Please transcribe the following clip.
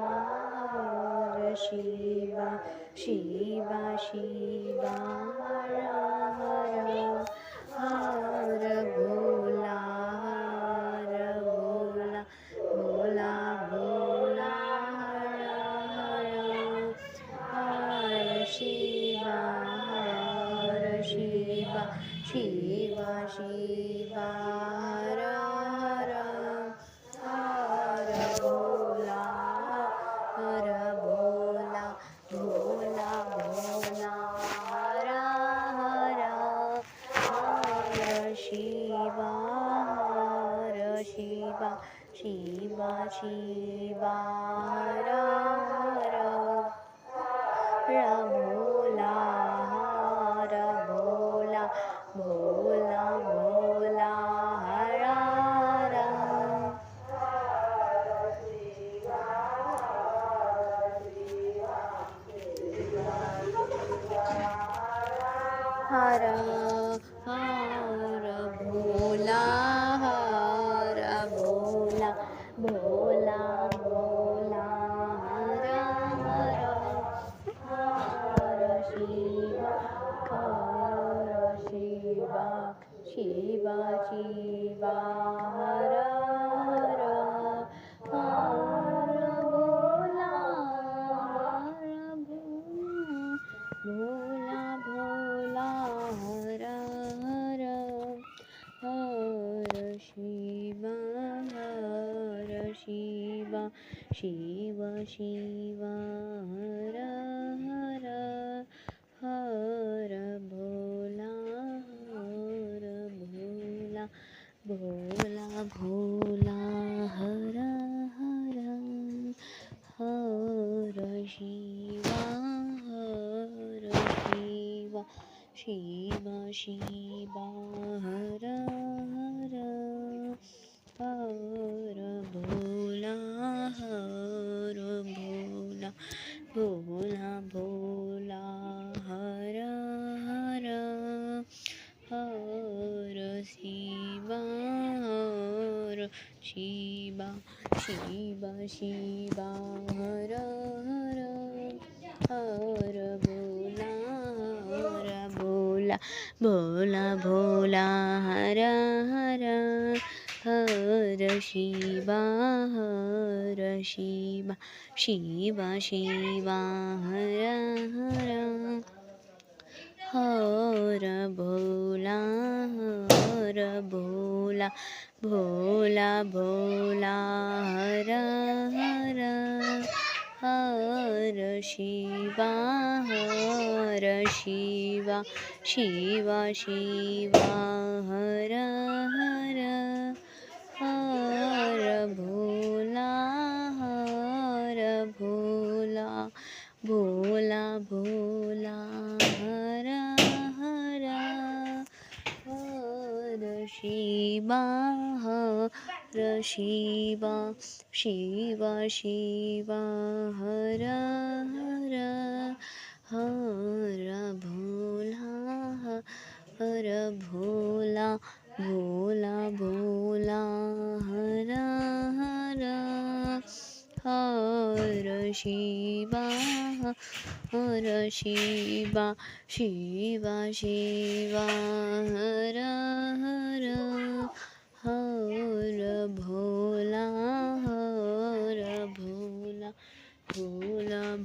हर Shiva Shiva Shiva हर हर Bhola Bhola Bhola Bhola हर हर Shiva Shiva Shiva Shiva हर हर Bhola Bhola Bhola Bhola हर हर Shiva Shiva Shiva Shiva हर Bhola Bhola Bhola Bhola हर हर हर Bhola Bhola Bhola Bhola हर हर Shiva Shiva Shiva Shiva हर हर Bhola Bhola Bhola हर हर Shiva Shiva Shiva Shiva हर हर Bhola Bhola Bhola Bhola हर हर Shiva Shiva Shiva हर हर Bhola Bhola Bhola Bhola हर हर Shiva Shiva Shiva Shiva हर हर Bhola Bhola Bhola Bhola हर हर Shiva Shiva Shiva Shiva हर हर Bhola Bhola Bhola Bhola हर हर Shiva Shiva Shiva Shiva हर हर Bhola Bhola Bhola Bhola हर हर Shiva Shiva Shiva Shiva हर हर Bhola Bhola Bhola Bhola हर हर Shiva Shiva Shiva Shiva हर हर Bhola Bhola Bhola